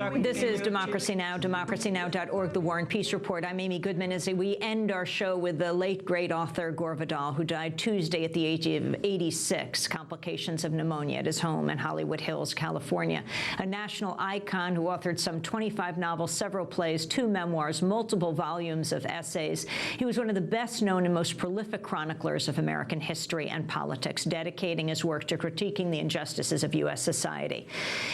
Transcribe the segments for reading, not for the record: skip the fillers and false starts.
This is Democracy Now!, democracynow.org, The War and Peace Report. I'm Amy Goodman. As we end our show with the late, great author Gore Vidal, who died Tuesday at the age of 86, complications of pneumonia at his home in Hollywood Hills, California. A national icon who authored some 25 novels, several plays, 2 memoirs, multiple volumes of essays. He was one of the best-known and most prolific chroniclers of American history and politics, dedicating his work to critiquing the injustices of U.S. society.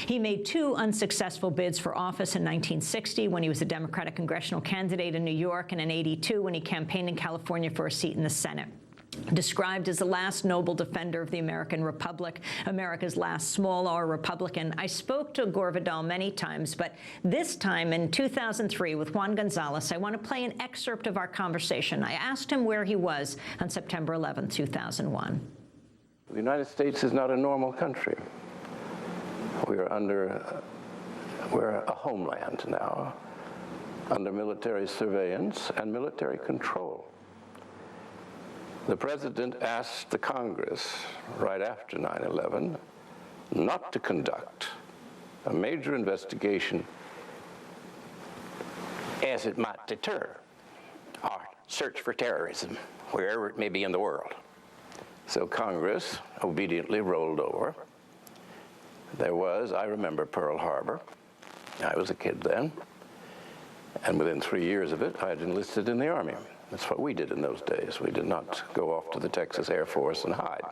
He made 2 unsuccessful bids for office in 1960 when he was a Democratic congressional candidate in New York, and in '82 when he campaigned in California for a seat in the Senate. Described as the last noble defender of the American Republic, America's last small R Republican. I spoke to Gore Vidal many times, but this time in 2003 with Juan Gonzalez, I want to play an excerpt of our conversation. I asked him where he was on September 11, 2001. The United States is not a normal country. We're a homeland now, under military surveillance and military control. The President asked the Congress right after 9/11 not to conduct a major investigation as it might deter our search for terrorism, wherever it may be in the world. So Congress obediently rolled over. There was, I remember Pearl Harbor. I was a kid then, and within 3 years of it, I had enlisted in the Army. That's what we did in those days. We did not go off to the Texas Air Force and hide.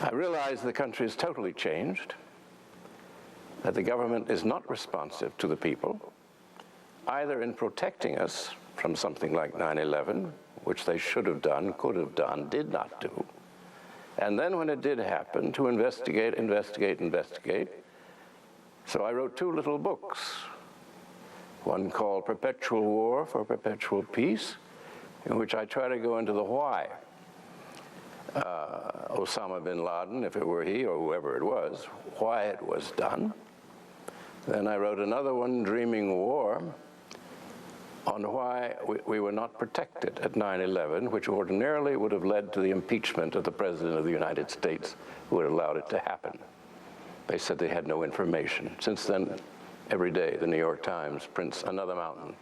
I realized the country has totally changed, that the government is not responsive to the people, either in protecting us from something like 9/11, which they should have done, could have done, did not do, and then when it did happen, to investigate. So I wrote 2 little books, one called Perpetual War for Perpetual Peace, in which I try to go into the why. Osama bin Laden, if it were he or whoever it was, why it was done. Then I wrote another one, Dreaming War, on why we were not protected at 9/11, which ordinarily would have led to the impeachment of the President of the United States, who had allowed it to happen. They said they had no information. Since then, every day, the New York Times prints another mountain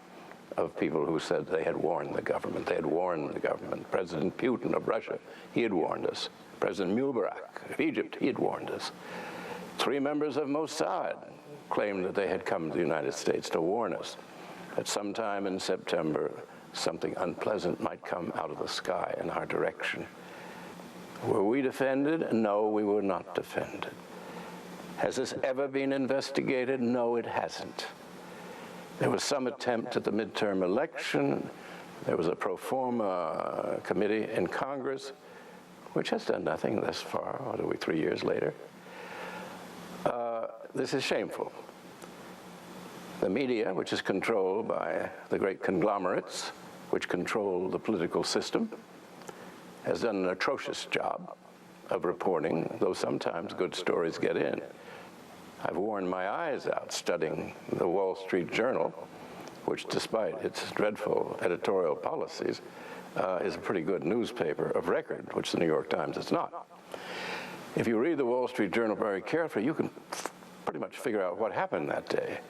of people who said they had warned the government. They had warned the government. President Putin of Russia, he had warned us. President Mubarak of Egypt, he had warned us. 3 members of Mossad claimed that they had come to the United States to warn us that sometime in September, something unpleasant might come out of the sky in our direction. Were we defended? No, we were not defended. Has this ever been investigated? No, it hasn't. There was some attempt at the midterm election. There was a pro forma committee in Congress, which has done nothing thus far. What are we, 3 years later? This is shameful. The media, which is controlled by the great conglomerates, which control the political system, has done an atrocious job of reporting, though sometimes good stories get in. I've worn my eyes out studying the Wall Street Journal, which, despite its dreadful editorial policies, is a pretty good newspaper of record, which the New York Times is not. If you read the Wall Street Journal very carefully, you can pretty much figure out what happened that day.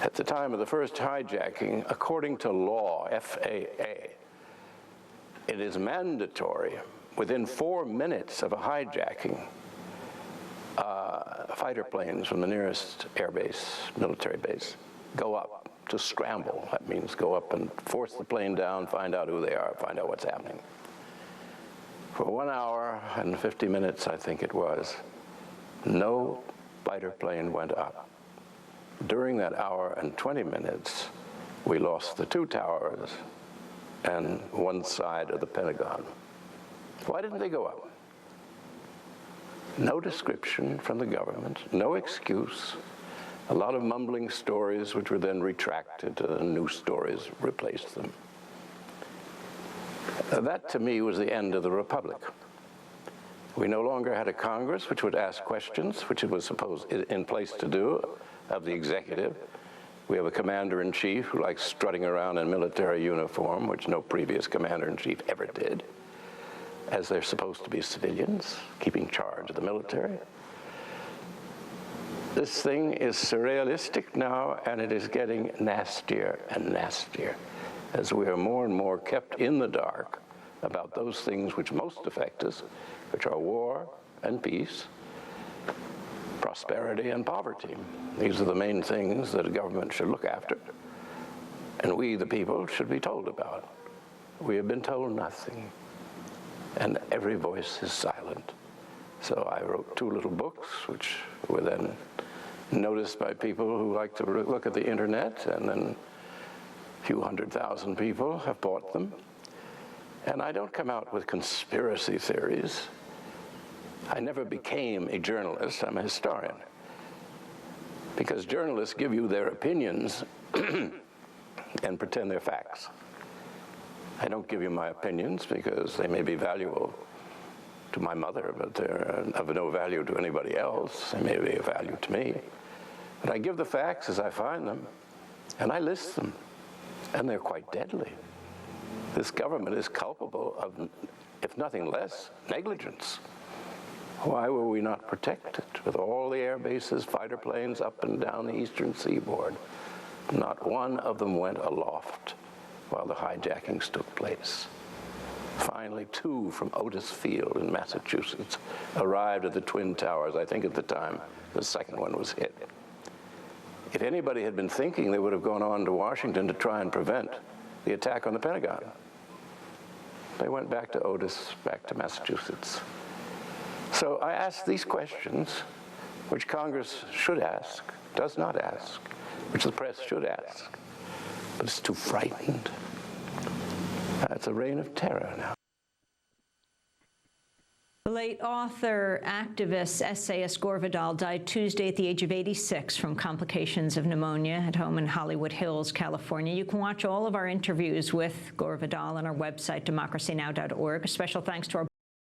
At the time of the first hijacking, according to law, FAA, it is mandatory within 4 minutes of a hijacking, fighter planes from the nearest airbase, military base, go up to scramble. That means go up and force the plane down, find out who they are, find out what's happening. For 1 hour and 50 minutes, I think it was, no fighter plane went up. During that hour and 20 minutes, we lost the 2 towers and 1 side of the Pentagon. Why didn't they go up? No description from the government, no excuse. A lot of mumbling stories which were then retracted, new stories replaced them. That, to me, was the end of the Republic. We no longer had a Congress which would ask questions, which it was supposed in place to do, of the executive. We have a commander-in-chief who likes strutting around in military uniform, which no previous commander-in-chief ever did, as they're supposed to be civilians, keeping charge of the military. This thing is surrealistic now, and it is getting nastier and nastier as we are more and more kept in the dark about those things which most affect us, which are war and peace, prosperity and poverty. These are the main things that a government should look after, and we, the people, should be told about. We have been told nothing, and every voice is silent. So I wrote 2 little books, which were then noticed by people who like to look at the internet, and then a few 100,000 people have bought them. And I don't come out with conspiracy theories. I never became a journalist. I'm a historian. Because journalists give you their opinions and pretend they're facts. I don't give you my opinions because they may be valuable to my mother, but they're of no value to anybody else. They may be of value to me. But I give the facts as I find them, and I list them, and they're quite deadly. This government is culpable of, if nothing less, negligence. Why were we not protected with all the air bases, fighter planes up and down the eastern seaboard? Not one of them went aloft while the hijackings took place. Finally, 2 from Otis Field in Massachusetts arrived at the Twin Towers. I think at the time the second one was hit. If anybody had been thinking, they would have gone on to Washington to try and prevent the attack on the Pentagon. They went back to Otis, back to Massachusetts. So I ask these questions, which Congress should ask, does not ask, which the press should ask, but it's too frightened. It's a reign of terror now. The late author, activist, essayist Gore Vidal died Tuesday at the age of 86 from complications of pneumonia at home in Hollywood Hills, California. You can watch all of our interviews with Gore Vidal on our website, democracynow.org. A special thanks to our